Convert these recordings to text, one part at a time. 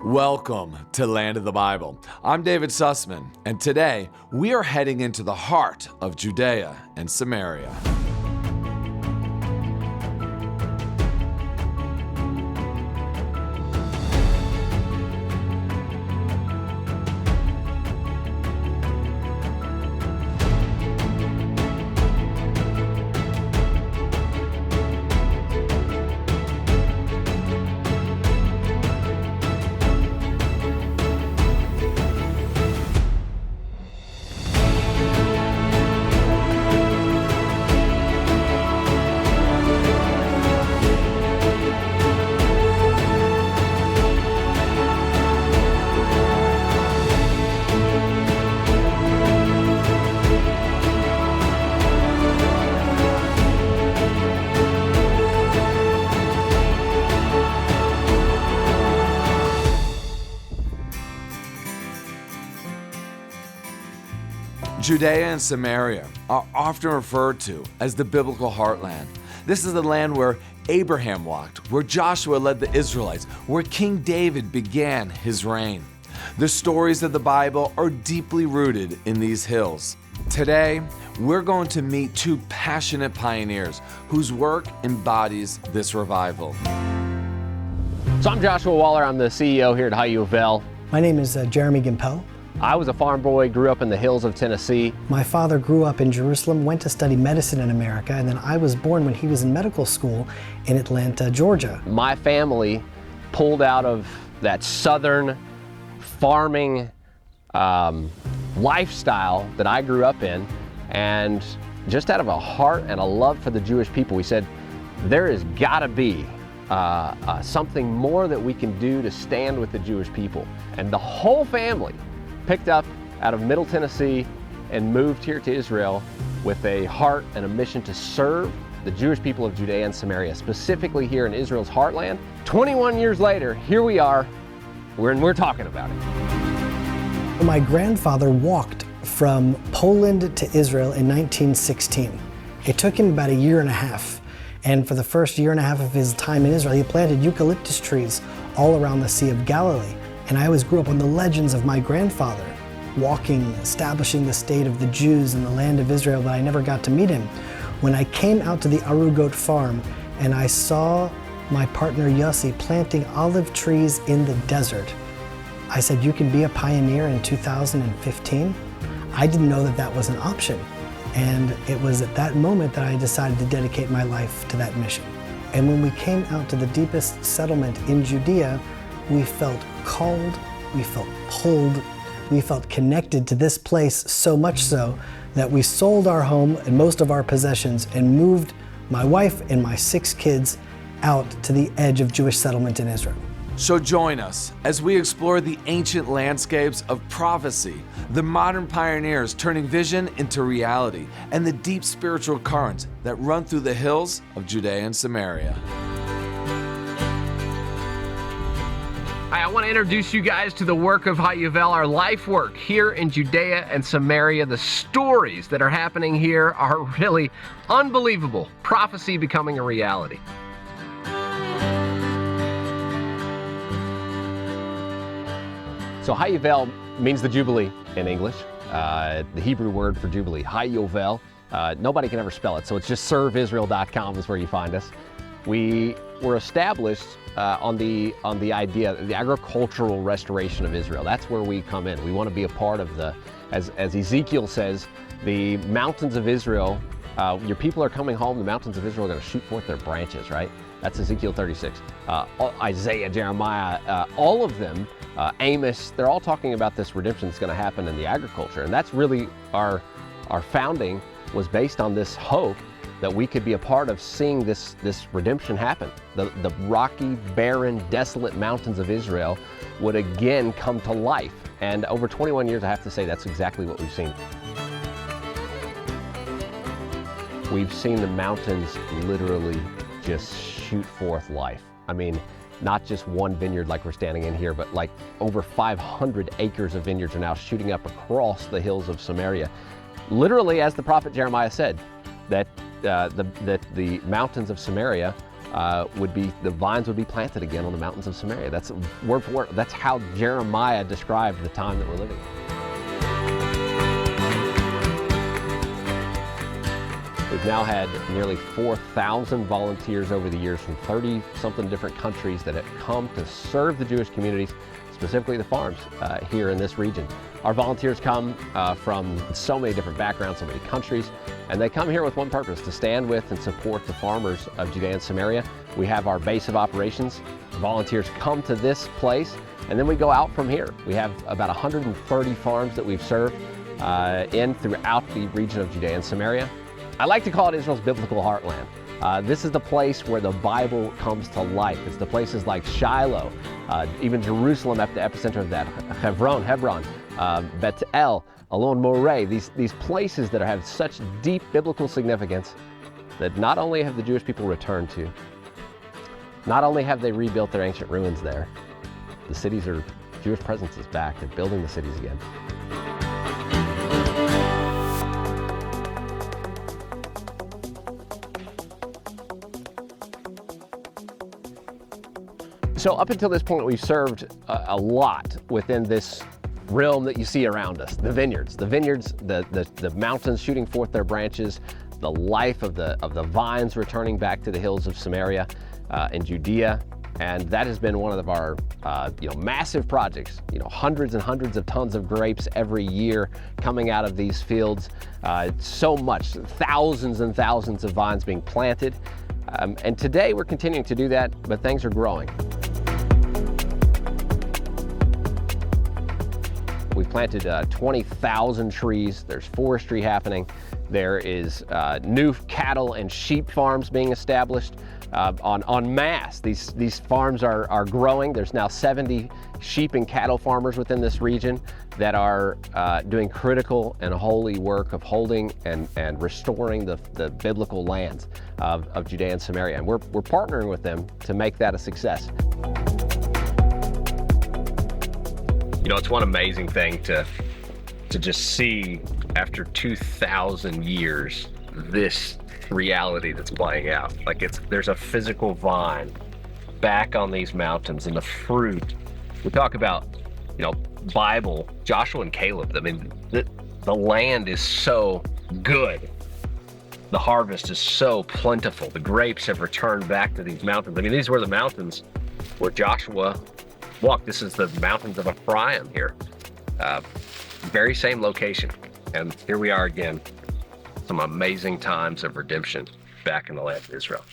Welcome to Land of the Bible. I'm David Sussman, and today we are heading into the heart of Judea and Samaria. Judea and Samaria are often referred to as the biblical heartland. This is the land where Abraham walked, where Joshua led the Israelites, where King David began his reign. The stories of the Bible are deeply rooted in these hills. Today, we're going to meet two passionate pioneers whose work embodies this revival. So I'm Joshua Waller. I'm the CEO here at Heartland. My name is Jeremy Gimpel. I was a farm boy, grew up in the hills of Tennessee. My father grew up in Jerusalem, went to study medicine in America, and then I was born when he was in medical school in Atlanta, Georgia. My family pulled out of that southern farming lifestyle that I grew up in, and just out of a heart and a love for the Jewish people, we said, there has got to be something more that we can do to stand with the Jewish people. And the whole family picked up out of Middle Tennessee and moved here to Israel with a heart and a mission to serve the Jewish people of Judea and Samaria, specifically here in Israel's heartland. 21 years later, here we are, we're talking about it. My grandfather walked from Poland to Israel in 1916. It took him about a year and a half. And for the first year and a half of his time in Israel, he planted eucalyptus trees all around the Sea of Galilee. And I always grew up on the legends of my grandfather, walking, establishing the state of the Jews in the land of Israel, but I never got to meet him. When I came out to the Arugot farm and I saw my partner Yossi planting olive trees in the desert, I said, you can be a pioneer in 2015? I didn't know that that was an option. And it was at that moment that I decided to dedicate my life to that mission. And when we came out to the deepest settlement in Judea, we felt called, we felt pulled, we felt connected to this place so much so that we sold our home and most of our possessions and moved my wife and my 6 kids out to the edge of Jewish settlement in Israel. So join us as we explore the ancient landscapes of prophecy, the modern pioneers turning vision into reality, and the deep spiritual currents that run through the hills of Judea and Samaria. Hi, I want to introduce you guys to the work of Heartland, our life work here in Judea and Samaria. The stories that are happening here are really unbelievable. Prophecy becoming a reality. So Heartland means the Jubilee in English. The Hebrew word for Jubilee, Heartland. Nobody can ever spell it, so it's just serveisrael.com is where you find us. We were established on the idea, the agricultural restoration of Israel. That's where we come in. We want to be a part of the, as Ezekiel says, the mountains of Israel. Your people are coming home, the mountains of Israel are going to shoot forth their branches, right? That's Ezekiel 36. Isaiah, Jeremiah, all of them, Amos, they're all talking about this redemption that's going to happen in the agriculture. And that's really our founding was based on this hope that we could be a part of seeing this redemption happen. The rocky, barren, desolate mountains of Israel would again come to life. And over 21 years, I have to say, that's exactly what we've seen. We've seen the mountains literally just shoot forth life. I mean, not just one vineyard like we're standing in here, but like over 500 acres of vineyards are now shooting up across the hills of Samaria. Literally, as the prophet Jeremiah said, that the mountains of Samaria the vines would be planted again on the mountains of Samaria. That's word for word. That's how Jeremiah described the time that we're living in. We've now had nearly 4,000 volunteers over the years from 30-something different countries that have come to serve the Jewish communities, specifically the farms here in this region. Our volunteers come from so many different backgrounds, so many countries, and they come here with one purpose: to stand with and support the farmers of Judea and Samaria. We have our base of operations. Volunteers come to this place, and then we go out from here. We have about 130 farms that we've served throughout the region of Judea and Samaria. I like to call it Israel's biblical heartland. This is the place where the Bible comes to life. It's the places like Shiloh, even Jerusalem at the epicenter of that, Hebron, Bet El, Alon Moreh, these places that have such deep biblical significance that not only have the Jewish people returned to, not only have they rebuilt their ancient ruins there, Jewish presence is back. They're building the cities again. So up until this point, we've served a lot within this realm that you see around us, the vineyards, the mountains shooting forth their branches, the life of the vines returning back to the hills of Samaria and Judea. And that has been one of our massive projects, hundreds and hundreds of tons of grapes every year coming out of these fields. So much, thousands and thousands of vines being planted. And today we're continuing to do that, but things are growing. We planted 20,000 trees. There's forestry happening. There is new cattle and sheep farms being established en masse. These farms are growing. There's now 70 sheep and cattle farmers within this region that are doing critical and holy work of holding and restoring the biblical lands of Judea and Samaria. And we're partnering with them to make that a success. It's one amazing thing to just see after 2,000 years, this reality that's playing out. There's a physical vine back on these mountains, and the fruit. We talk about, Bible, Joshua and Caleb. I mean, the land is so good. The harvest is so plentiful. The grapes have returned back to these mountains. I mean, these were the mountains where Joshua walk. This is the mountains of Ephraim here. Very same location. And here we are again. Some amazing times of redemption back in the land of Israel.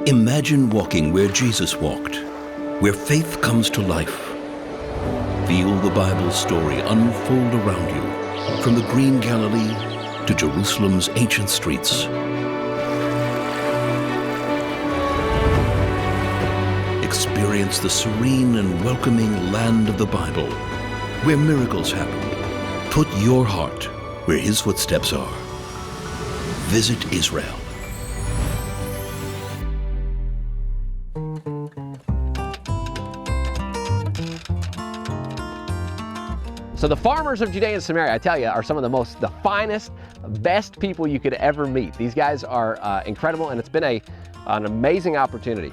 Imagine walking where Jesus walked, where faith comes to life. Feel the Bible story unfold around you, from the green Galilee to Jerusalem's ancient streets. Experience the serene and welcoming land of the Bible, where miracles happen. Put your heart where His footsteps are. Visit Israel. So the farmers of Judea and Samaria, I tell you, are some of the finest, best people you could ever meet. These guys are incredible, and it's been an amazing opportunity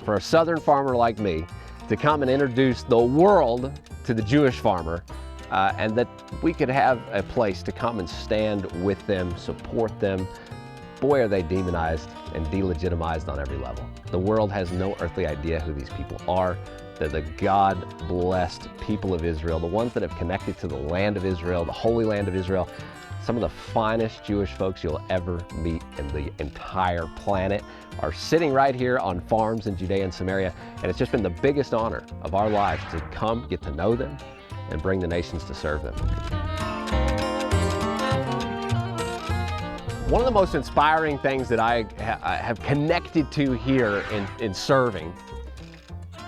for a southern farmer like me to come and introduce the world to the Jewish farmer, and that we could have a place to come and stand with them, support them. Boy, are they demonized and delegitimized on every level. The world has no earthly idea who these people are. They're the God-blessed people of Israel, the ones that have connected to the land of Israel, the Holy Land of Israel. Some of the finest Jewish folks you'll ever meet in the entire planet are sitting right here on farms in Judea and Samaria, and it's just been the biggest honor of our lives to come, get to know them, and bring the nations to serve them. One of the most inspiring things that I have connected to here in serving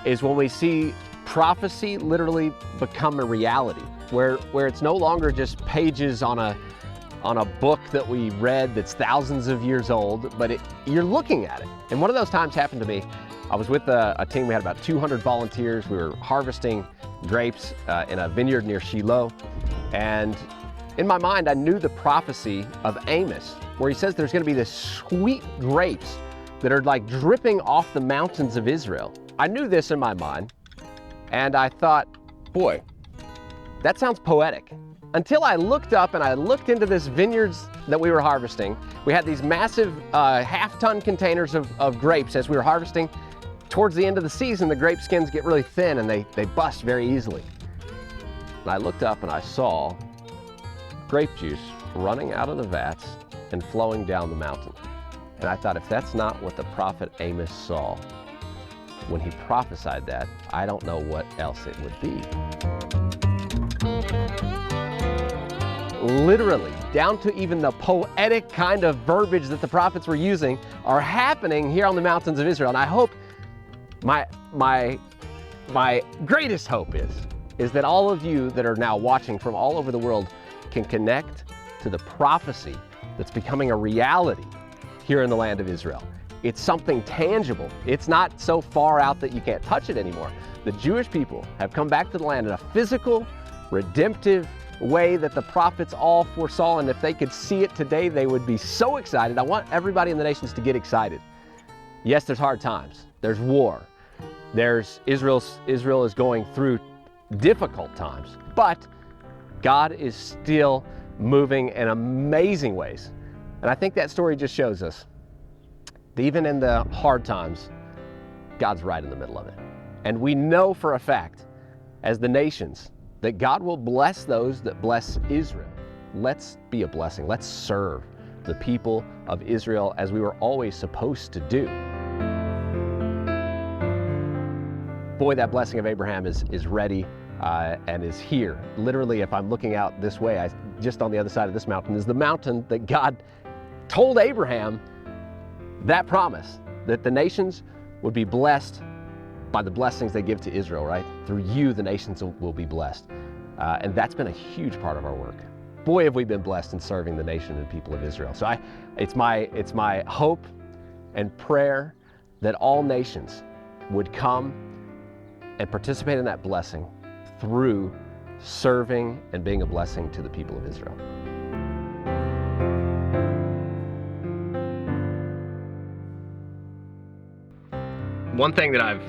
is when we see prophecy literally become a reality, where it's no longer just pages on a book that we read that's thousands of years old, but you're looking at it. And one of those times happened to me I was with a team. We had about 200 volunteers. We were harvesting grapes in a vineyard near Shiloh. And in my mind, I knew the prophecy of Amos, where he says there's going to be this sweet grapes that are like dripping off the mountains of Israel. I knew this in my mind, and I thought, boy, that sounds poetic. Until I looked up and I looked into this vineyards that we were harvesting. We had these massive half-ton containers of grapes as we were harvesting. Towards the end of the season, the grape skins get really thin and they bust very easily. And I looked up and I saw grape juice running out of the vats and flowing down the mountain. And I thought, if that's not what the prophet Amos saw when he prophesied that, I don't know what else it would be. Literally, down to even the poetic kind of verbiage that the prophets were using are happening here on the mountains of Israel. And I hope, my greatest hope is that all of you that are now watching from all over the world can connect to the prophecy that's becoming a reality here in the land of Israel. It's something tangible. It's not so far out that you can't touch it anymore. The Jewish people have come back to the land in a physical, redemptive way that the prophets all foresaw, and if they could see it today, they would be so excited. I want everybody in the nations to get excited. Yes, there's hard times. There's war. Israel is going through difficult times, but God is still moving in amazing ways. And I think that story just shows us that even in the hard times, God's right in the middle of it. And we know for a fact, as the nations, that God will bless those that bless Israel. Let's be a blessing. Let's serve the people of Israel as we were always supposed to do. Boy, that blessing of Abraham is ready and is here. Literally, if I'm looking out this way, just on the other side of this mountain is the mountain that God told Abraham that promise, that the nations would be blessed by the blessings they give to Israel, right? Through you, the nations will be blessed. And that's been a huge part of our work. Boy, have we been blessed in serving the nation and people of Israel. So it's my hope and prayer that all nations would come and participate in that blessing through serving and being a blessing to the people of Israel. One thing that I've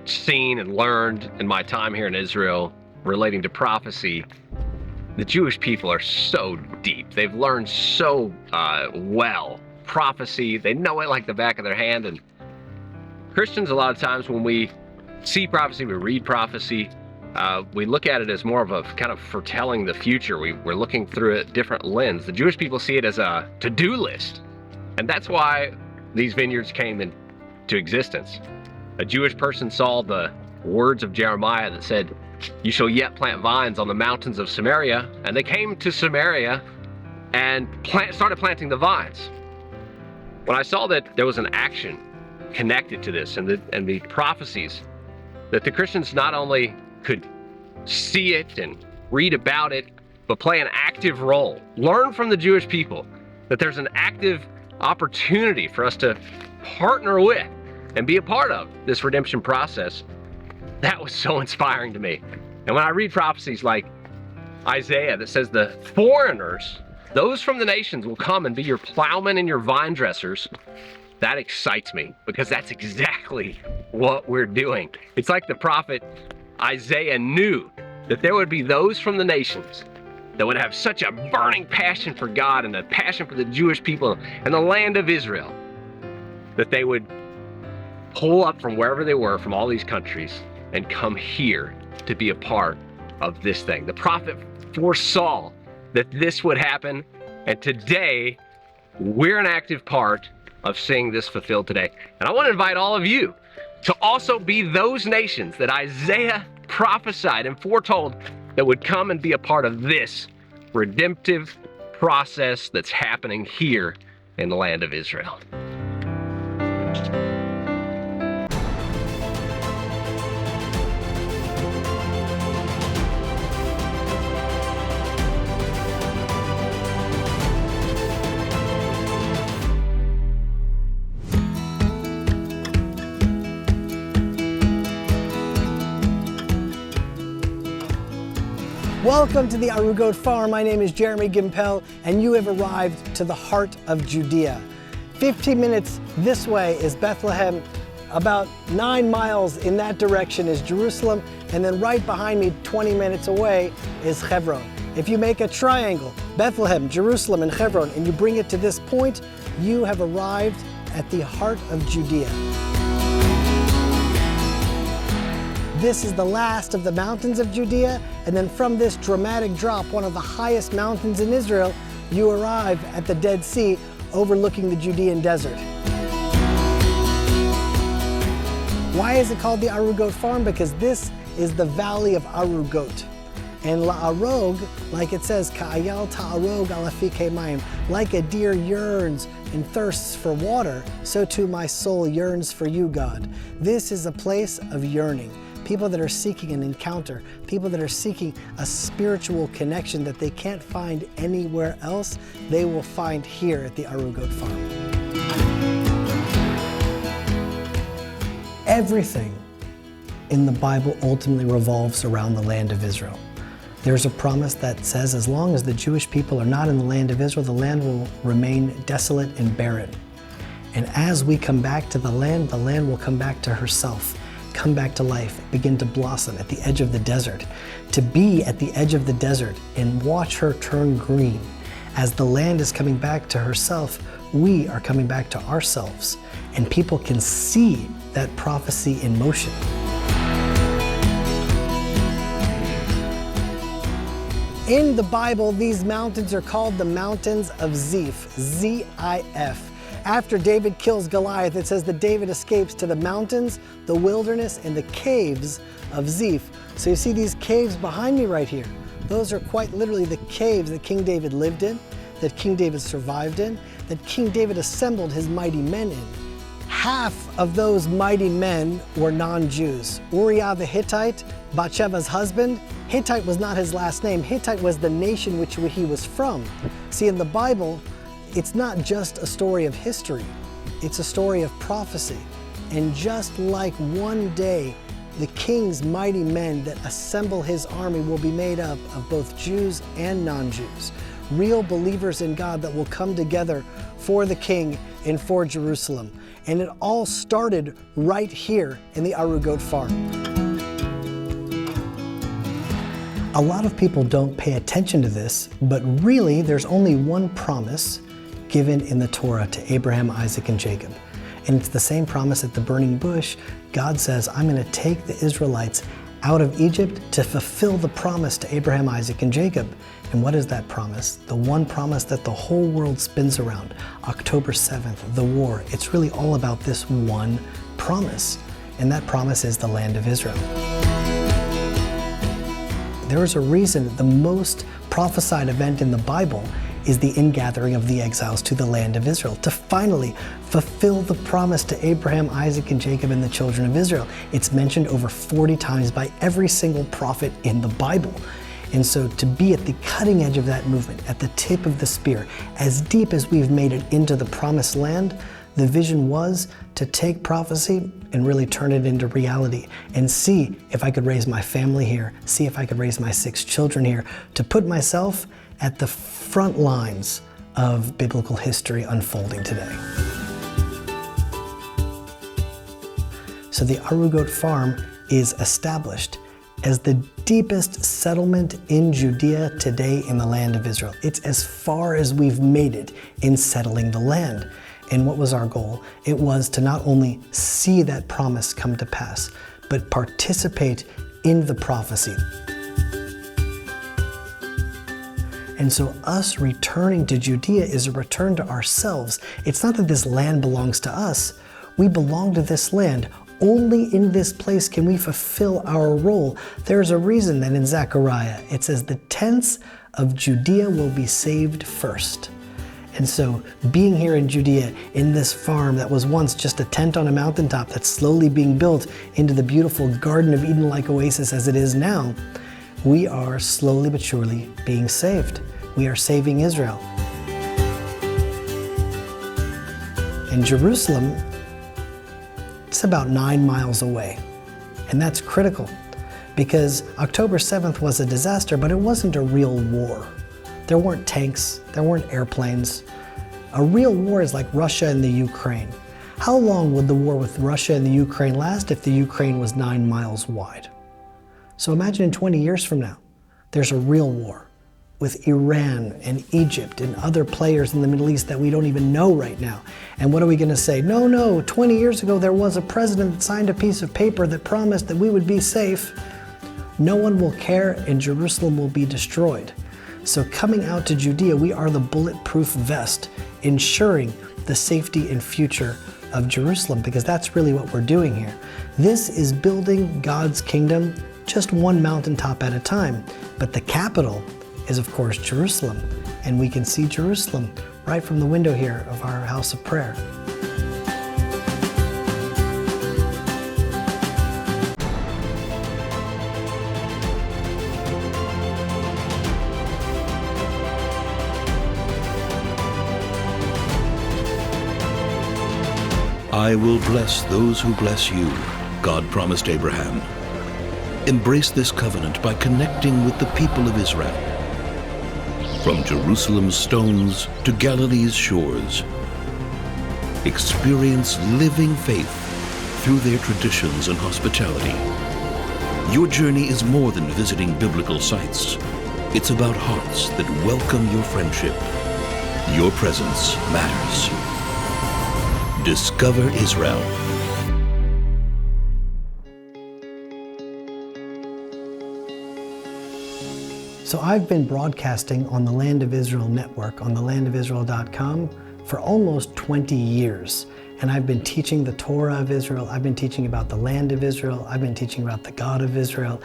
seen and learned in my time here in Israel relating to prophecy, the Jewish people are so deep. They've learned so well prophecy. They know it like the back of their hand. And Christians, a lot of times when we see prophecy, we read prophecy, we look at it as more of a kind of foretelling the future. We're looking through a different lens. The Jewish people see it as a to-do list. And that's why these vineyards came into existence. A Jewish person saw the words of Jeremiah that said, "You shall yet plant vines on the mountains of Samaria." And they came to Samaria and started planting the vines. When I saw that there was an action connected to this and the prophecies, that the Christians not only could see it and read about it, but play an active role. Learn from the Jewish people that there's an active opportunity for us to partner with and be a part of this redemption process. That was so inspiring to me. And when I read prophecies like Isaiah that says the foreigners, those from the nations, will come and be your plowmen and your vine dressers, that excites me, because that's exactly what we're doing. It's like the prophet Isaiah knew that there would be those from the nations that would have such a burning passion for God and a passion for the Jewish people and the land of Israel, that they would pull up from wherever they were, from all these countries, and come here to be a part of this thing. The prophet foresaw that this would happen, and today we're an active part of seeing this fulfilled today. And I want to invite all of you to also be those nations that Isaiah prophesied and foretold that would come and be a part of this redemptive process that's happening here in the land of Israel. Welcome to the Arugot Farm. My name is Jeremy Gimpel, and you have arrived to the heart of Judea. 15 minutes this way is Bethlehem. About 9 miles in that direction is Jerusalem, and then right behind me, 20 minutes away, is Hebron. If you make a triangle, Bethlehem, Jerusalem, and Hebron, and you bring it to this point, you have arrived at the heart of Judea. This is the last of the mountains of Judea, and then from this dramatic drop, one of the highest mountains in Israel, you arrive at the Dead Sea overlooking the Judean desert. Why is it called the Arugot Farm? Because this is the valley of Arugot. And la'arog, like it says, ka'ayal ta'arog alafike mayim, like a deer yearns and thirsts for water, so too my soul yearns for you, God. This is a place of yearning. People that are seeking an encounter, people that are seeking a spiritual connection that they can't find anywhere else, they will find here at the Arugot Farm. Everything in the Bible ultimately revolves around the land of Israel. There's a promise that says as long as the Jewish people are not in the land of Israel, the land will remain desolate and barren. And as we come back to the land will come back to herself, come back to life, begin to blossom at the edge of the desert. To be at the edge of the desert and watch her turn green. As the land is coming back to herself, we are coming back to ourselves. And people can see that prophecy in motion. In the Bible, these mountains are called the mountains of Ziph, Z-I-F. After David kills Goliath, it says that David escapes to the mountains, the wilderness, and the caves of Ziph. So you see these caves behind me right here. Those are quite literally the caves that King David lived in, that King David survived in, that King David assembled his mighty men in. Half of those mighty men were non-Jews. Uriah the Hittite, Bathsheba's husband, Hittite was not his last name. Hittite was the nation which he was from. See, in the Bible, it's not just a story of history, it's a story of prophecy. And just like one day, the king's mighty men that assemble his army will be made up of both Jews and non-Jews, real believers in God that will come together for the king and for Jerusalem. And it all started right here in the Arugot Farm. A lot of people don't pay attention to this, but really there's only one promise given in the Torah to Abraham, Isaac, and Jacob. And it's the same promise at the burning bush. God says, I'm going to take the Israelites out of Egypt to fulfill the promise to Abraham, Isaac, and Jacob. And what is that promise? The one promise that the whole world spins around. October 7th, the war. It's really all about this one promise. And that promise is the land of Israel. There is a reason that the most prophesied event in the Bible is the ingathering of the exiles to the land of Israel, to finally fulfill the promise to Abraham, Isaac, and Jacob and the children of Israel. It's mentioned over 40 times by every single prophet in the Bible. And so to be at the cutting edge of that movement, at the tip of the spear, as deep as we've made it into the promised land, the vision was to take prophecy and really turn it into reality and see if I could raise my family here, see if I could raise my 6 children here, to put myself at the front lines of biblical history unfolding today. So the Arugot Farm is established as the deepest settlement in Judea today in the land of Israel. It's as far as we've made it in settling the land. And what was our goal? It was to not only see that promise come to pass, but participate in the prophecy. And so us returning to Judea is a return to ourselves. It's not that this land belongs to us. We belong to this land. Only in this place can we fulfill our role. There's a reason that in Zechariah it says the tents of Judea will be saved first. And so being here in Judea, in this farm that was once just a tent on a mountaintop that's slowly being built into the beautiful Garden of Eden-like oasis as it is now, we are slowly but surely being saved. We are saving Israel. In Jerusalem, it's about 9 miles away. And that's critical Because October 7th was a disaster, but it wasn't a real war. There weren't tanks, there weren't airplanes. A real war is like Russia and the Ukraine. How long would the war with Russia and the Ukraine last if the Ukraine was 9 miles wide? So imagine in 20 years from now, there's a real war with Iran and Egypt and other players in the Middle East that we don't even know right now. And what are we gonna say? No, 20 years ago there was a president that signed a piece of paper that promised that we would be safe. No one will care and Jerusalem will be destroyed. So coming out to Judea, we are the bulletproof vest, ensuring the safety and future of Jerusalem, because that's really what we're doing here. This is building God's kingdom just one mountaintop at a time. But the capital is, of course, Jerusalem. And we can see Jerusalem right from the window here of our house of prayer. I will bless those who bless you, God promised Abraham. Embrace this covenant by connecting with the people of Israel. From Jerusalem's stones to Galilee's shores, experience living faith through their traditions and hospitality. Your journey is more than visiting biblical sites. It's about hearts that welcome your friendship. Your presence matters. Discover Israel. So I've been broadcasting on the Land of Israel network, on thelandofisrael.com, for almost 20 years. And I've been teaching the Torah of Israel. I've been teaching about the land of Israel. I've been teaching about the God of Israel.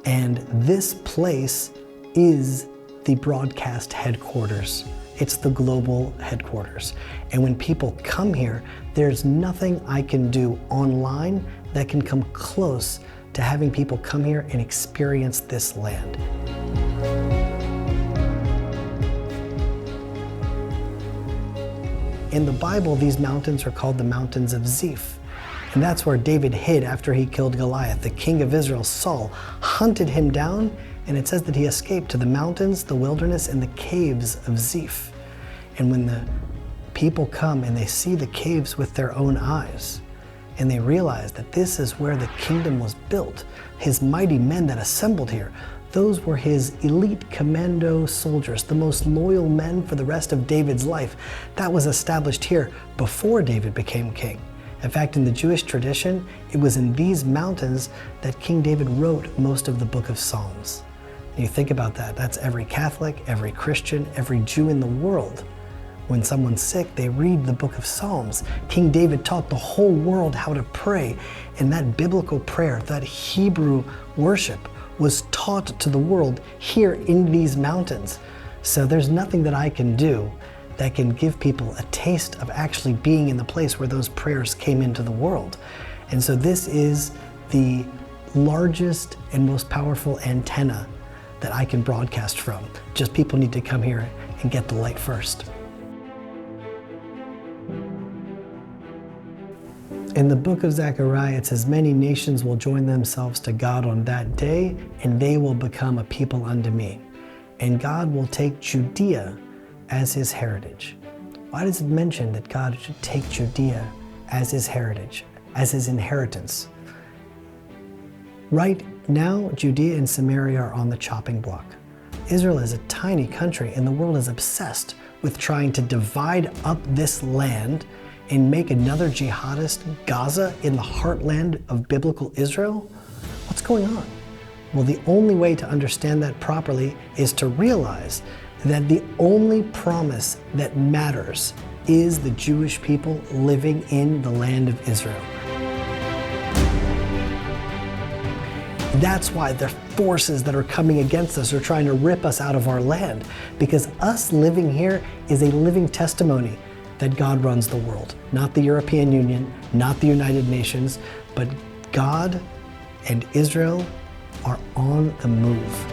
And this place is the broadcast headquarters. It's the global headquarters. And when people come here, there's nothing I can do online that can come close to having people come here and experience this land. In the Bible, these mountains are called the mountains of Ziph. And that's where David hid after he killed Goliath. The king of Israel, Saul, hunted him down, and it says that he escaped to the mountains, the wilderness, and the caves of Ziph. And when the people come and they see the caves with their own eyes, and they realize that this is where the kingdom was built, his mighty men that assembled here, those were his elite commando soldiers, the most loyal men for the rest of David's life. That was established here before David became king. In fact, in the Jewish tradition, it was in these mountains that King David wrote most of the book of Psalms. And you think about that, that's every Catholic, every Christian, every Jew in the world. When someone's sick, they read the book of Psalms. King David taught the whole world how to pray, and that biblical prayer, that Hebrew worship, was taught to the world here in these mountains. So there's nothing that I can do that can give people a taste of actually being in the place where those prayers came into the world. And so this is the largest and most powerful antenna that I can broadcast from. Just people need to come here and get the light first. In the book of Zechariah, it says, many nations will join themselves to God on that day, and they will become a people unto me. And God will take Judea as his heritage. Why does it mention that God should take Judea as his heritage, as his inheritance? Right now, Judea and Samaria are on the chopping block. Israel is a tiny country, and the world is obsessed with trying to divide up this land and make another jihadist Gaza in the heartland of biblical Israel? What's going on? Well, the only way to understand that properly is to realize that the only promise that matters is the Jewish people living in the land of Israel. That's why the forces that are coming against us are trying to rip us out of our land, because us living here is a living testimony that God runs the world. Not the European Union, not the United Nations, but God and Israel are on the move.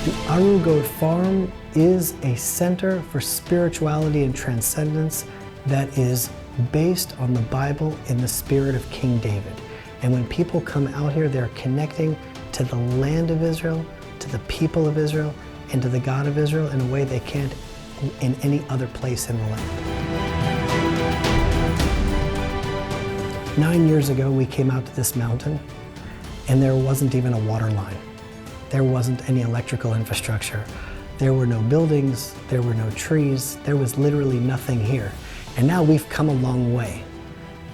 The Aru Goat Farm is a center for spirituality and transcendence that is based on the Bible in the spirit of King David. And when people come out here, they're connecting to the land of Israel, to the people of Israel, and to the God of Israel in a way they can't in any other place in the land. 9 years ago, we came out to this mountain, and there wasn't even a water line. There wasn't any electrical infrastructure. There were no buildings, there were no trees, there was literally nothing here. And now we've come a long way,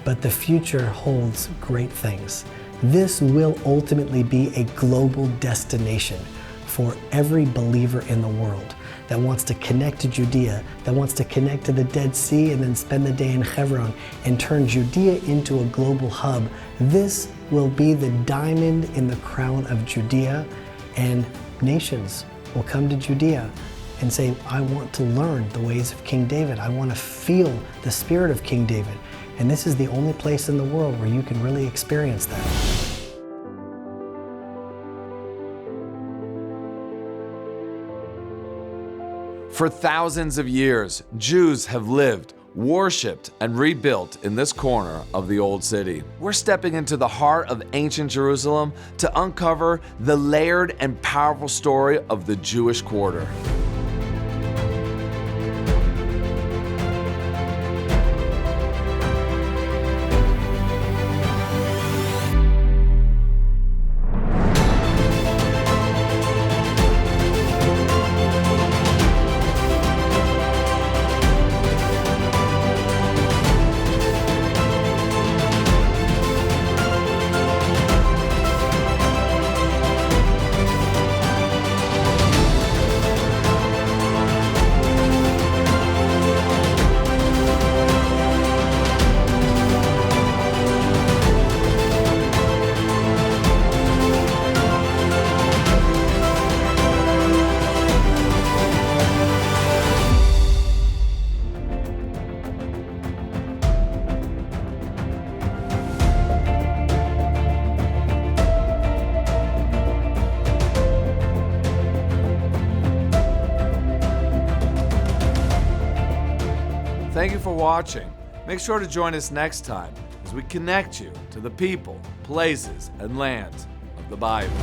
but the future holds great things. This will ultimately be a global destination for every believer in the world that wants to connect to Judea, that wants to connect to the Dead Sea and then spend the day in Hebron and turn Judea into a global hub. This will be the diamond in the crown of Judea, and nations will come to Judea and say, I want to learn the ways of King David. I want to feel the spirit of King David. And this is the only place in the world where you can really experience that. For thousands of years, Jews have lived, worshipped, and rebuilt in this corner of the Old City. We're stepping into the heart of ancient Jerusalem to uncover the layered and powerful story of the Jewish quarter. Thank you for watching. Make sure to join us next time as we connect you to the people, places, and lands of the Bible.